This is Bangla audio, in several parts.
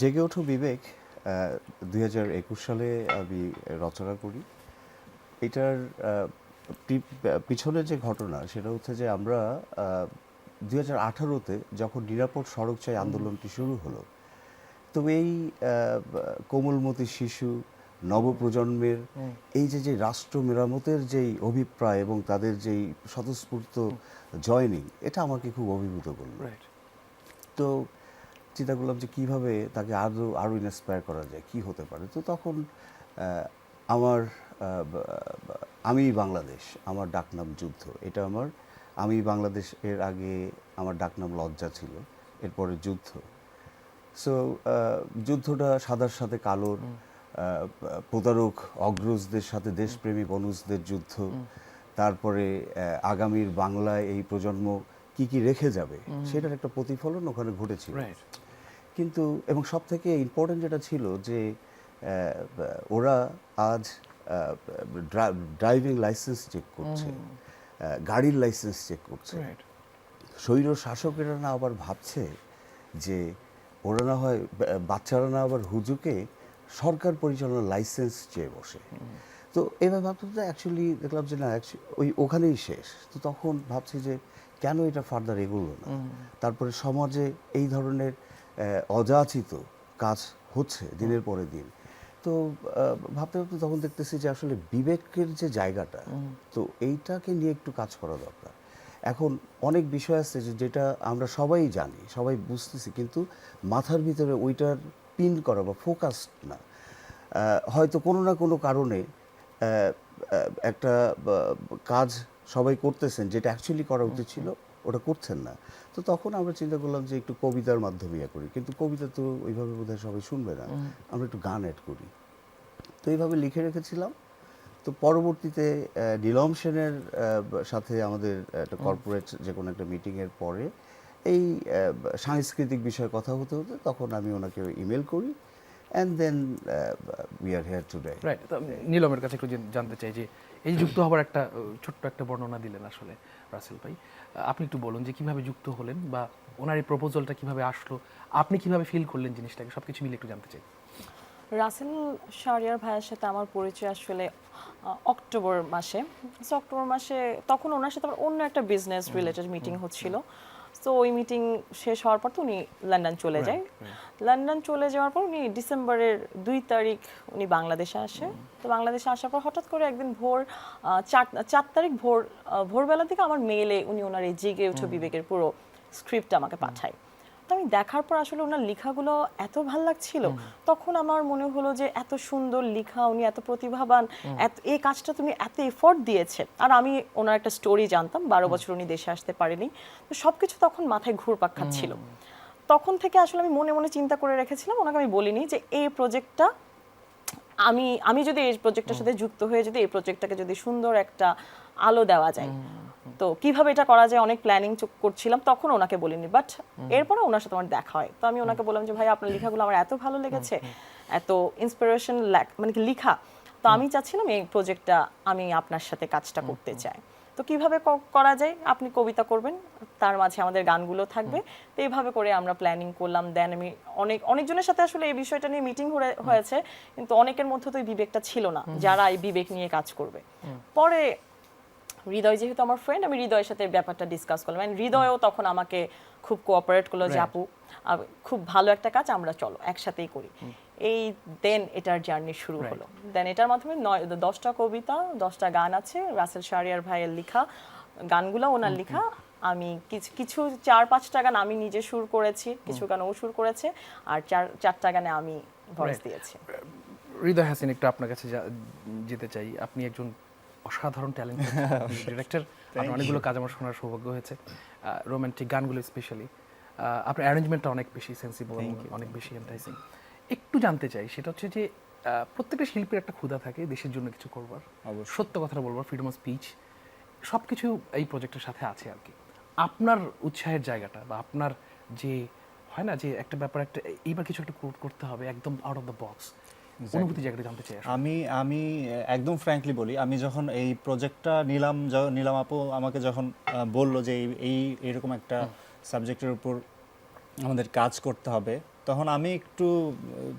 জেগে ওঠো বিবেক ২০২১ সালে আমি রচনা করি। এটার পিছনে যে ঘটনা সেটা হচ্ছে যে আমরা ২০১৮-তে যখন নিরাপদ সড়ক চাই আন্দোলনটি শুরু হলো, তো এই কোমলমতি শিশু নবপ্রজন্মের এই যে রাষ্ট্র মেরামতের যেই অভিপ্রায় এবং তাদের যেই স্বতঃস্ফূর্ত জয়নিং, এটা আমাকে খুব অভিভূত করলো। রাইট। তো চিন্তা করলাম যে কীভাবে তাকে আরও আরও ইন্সপায়ার করা যায়, কি হতে পারে। তো তখন আমার আমি বাংলাদেশ, আমার ডাকনাম যুদ্ধ, এটা আমার আমি বাংলাদেশ এর আগে আমার ডাকনাম লজ্জা ছিল, এরপরে যুদ্ধ। সো যুদ্ধটা সাদার সাথে কালোর, প্রতারক অগ্রজদের সাথে দেশপ্রেমী অনুজদের যুদ্ধ, তারপরে আগামীর বাংলায় এই প্রজন্ম কি কি রেখে যাবে সেটার একটা প্রতিফলন ওখানে ঘটেছিল। কিন্তু এবং সব থেকে ইম্পর্টেন্ট যেটা ছিল যে ওরা আজ ড্রাইভিং লাইসেন্স চেক করছে, গাড়ির লাইসেন্স চেক করছে। স্বৈর শাসকেরা না আবার ভাবছে যে ওরা না হয় বাচ্চারা না আবার হুজুকে সরকার পরিচালনার লাইসেন্স চেয়ে বসে। তো এবার ভাবতে অ্যাকচুয়ালি দেখলাম যে না, ওখানেই শেষ। তো তখন ভাবছি যে কেন এটা ফার্দার এগোলো না। তারপরে সমাজে এই ধরনের অযাচিত কাজ হচ্ছে দিনের পরে দিন। তো ভাবতে ভাবতে তখন দেখতেছি যে আসলে বিবেকের যে জায়গাটা, তো এইটাকে নিয়ে একটু কাজ করা দরকার। এখন অনেক বিষয় আছে যেটা আমরা সবাই জানি, সবাই বুঝতেছি, কিন্তু মাথার ভিতরে ওইটার পিন করা বা ফোকাসড না। হয়তো কোনো না কোনো কারণে একটা কাজ সবাই করতেছেন যেটা অ্যাকচুয়ালি করা উচিত ছিল, ওটা করছেন না। তো তখন আমরা চিন্তা করলাম যে একটু কবিতার মাধ্যমে ইয়ে করি, কিন্তু কবিতা তো ওইভাবে বোধহয় সবাই শুনবে না, আমরা একটু গান অ্যাড করি। তো এইভাবে লিখে রেখেছিলাম। তো পরবর্তীতে নীলম সেনের সাথে আমাদের একটা কর্পোরেট যে কোনো একটা মিটিংয়ের পরে এই সাংস্কৃতিক বিষয়ে কথা হতে হতে তখন আমি ওনাকে ইমেল করি, and then we are here today. Right. নীলমের কাছে একটু জানতে চাই যে এই যুক্ত হবার একটা ছোট্ট একটা বর্ণনা দিলেন আসলে রাসেল ভাই, আপনি একটু বলুন যে কিভাবে যুক্ত হলেন বা ওনার এই প্রপোজালটা কিভাবে আসলো, আপনি কিভাবে ফিল করলেন জিনিসটাকে, সবকিছু মিলে একটু জানতে চাই। রাসেল শাহরিয়ার ভাইয়ের সাথে আমার পরিচয় আসলে অক্টোবর মাসে। সো অক্টোবর মাসে তখন ওনার সাথে আমার অন্য একটা বিজনেস রিলেটেড মিটিং হচ্ছিল। সো ওই মিটিং শেষ হওয়ার পর তো উনি লন্ডন চলে যায়। লন্ডন চলে যাওয়ার পর উনি ডিসেম্বরের 2 তারিখ উনি বাংলাদেশে আসে। তো বাংলাদেশে আসার পর হঠাৎ করে একদিন ভোর 4 তারিখ ভোরবেলার দিকে আমার মেইলে উনি ওনার এই জেগে ওঠো বিবেকের পুরো স্ক্রিপ্টটা আমাকে পাঠায়। তো আমি দেখার পর আসলে ওনার লেখাগুলো এত ভালো লাগছিল, তখন আমার মনে হলো যে এত সুন্দর লেখা, উনি এত প্রতিভাবান, এই কাজটা তুমি এত এফোর্ট দিয়েছে। আর আমি ওনার একটা স্টোরি জানতাম, 12 বছর উনি দেশে আসতে পারেনি। তো সবকিছু তখন মাথায় ঘুরপাক খাচ্ছিল। তখন থেকে আসলে আমি মনে মনে চিন্তা করে রেখেছিলাম, ওনাকে আমি বলিনি যে এই প্রজেক্টটা আমি আমি যদি এই প্রজেক্টের সাথে যুক্ত হয়ে যদি এই প্রজেক্টটাকে যদি সুন্দর একটা আলো দেওয়া যায়, তো কিভাবে এটা করা যায় অনেক প্ল্যানিং করছিলাম, তখন ওনাকে বলিনি। বাট এরপরে ওনার সাথে আমার দেখা হয়, তো আমি ওনাকে বললাম যে ভাই আপনার লেখাগুলো আমার এত ভালো লেগেছে, এত ইন্সপিরেশন মানে কি লেখা, তো আমি চাচ্ছিলাম এই প্রজেক্টটা আমি আপনার সাথে কাজটা করতে চাই। তো কিভাবে করা যায়, আপনি কবিতা করবেন, তার মাঝে আমাদের গানগুলো থাকবে। তো এইভাবে করে আমরা প্ল্যানিং করলাম। দেন আমি অনেকজনের সাথে আসলে এই বিষয়টা নিয়ে মিটিং হয়েছে, কিন্তু অনেকের মধ্যে তো এই বিবেকটা ছিল না যারা এই বিবেক নিয়ে কাজ করবে। পরে হৃদয় যেহেতু আমার ফ্রেন্ড, আমি হৃদয়ের সাথে ব্যাপারটা ডিসকাস করলাম, এন্ড হৃদয়ও তখন আমাকে খুব কোঅপারেট করলো যে আপু খুব ভালো একটা কাজ, আমরা চলো একসাথেই করি। এই দেন এটার জার্নি শুরু হলো। দেন এটার মাধ্যমে 10টা কবিতা, 10টা গান আছে রাসেল শাহরিয়ার ভাইয়ের লেখা, গানগুলো ওনার লেখা। আমি কিছু 4-5টা গান আমি নিজে সুর করেছি, কিছু গান ও সুর করেছে, আর 4টা গানে আমি ভয়েস দিয়েছি। হৃদয় হাসিন, একটু আপনার কাছে যেতে চাই। আপনি একজন অসাধারণ ট্যালেন্টেড ডিরেক্টর, আপনার অনেকগুলো কাজ আমার শোনার সৌভাগ্য হয়েছে, রোমান্টিক গানগুলো স্পেশালি। আপনার অ্যারেঞ্জমেন্টটা অনেক বেশি সেন্সিবল, অনেক বেশি এন্টাইসিং। একটু জানতে চাই সেটা হচ্ছে যে প্রত্যেকটা শিল্পীর একটা ক্ষুধা থাকে দেশের জন্য কিছু করবার, সত্য কথাটা বলবার, ফ্রিডম অফ স্পিচ, সব কিছু এই প্রজেক্টের সাথে আছে আর কি। আপনার উৎসাহের জায়গাটা বা আপনার যে হয় না যে একটা ব্যাপার, একটা এইবার কিছু একটা করতে হবে একদম আউট অফ দ্য বক্স, অনুভূতি জায়গাটা জানতে চাই। আমি একদম ফ্র্যাঙ্কলি বলি, আমি যখন এই প্রজেক্টটা নিলাম আপু আমাকে যখন বলল যে এরকম একটা সাবজেক্টের উপর আমাদের কাজ করতে হবে, তখন আমি একটু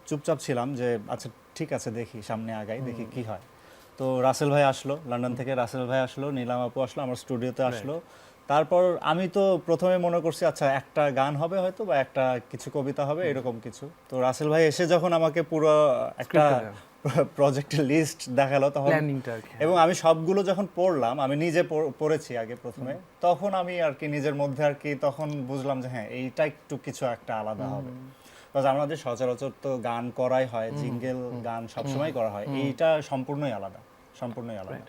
চুপচাপ ছিলাম যে আচ্ছা ঠিক আছে দেখি সামনে আগাই দেখি কি হয়। তো রাসেল ভাই আসলো, লন্ডন থেকে রাসেল ভাই আসলো, নীলাম আপু আসলো, আমার স্টুডিওতে আসলো। তারপর আমি তো প্রথমে মনে করছি আচ্ছা একটা গান হবে হয়তো বা একটা কিছু কবিতা হবে এরকম কিছু। তো রাসেল ভাই এসে যখন আমাকে পুরো একটা প্রজেক্টের লিস্ট দেখালো তখন প্ল্যানিংটা আর কি। এবং আমি সবগুলো যখন পড়লাম, আমি নিজে পড়েছি আগে প্রথমে, তখন আমি আর কি নিজের মধ্যে আর কি তখন বুঝলাম যে হ্যাঁ এইটা একটু কিছু একটা আলাদা হবে। বিকজ আমাদের সচরাচর তো গান করাই হয়, জিঙ্গেল গান সবসময় করা হয়, এইটা সম্পূর্ণই আলাদা, সম্পূর্ণই আলাদা।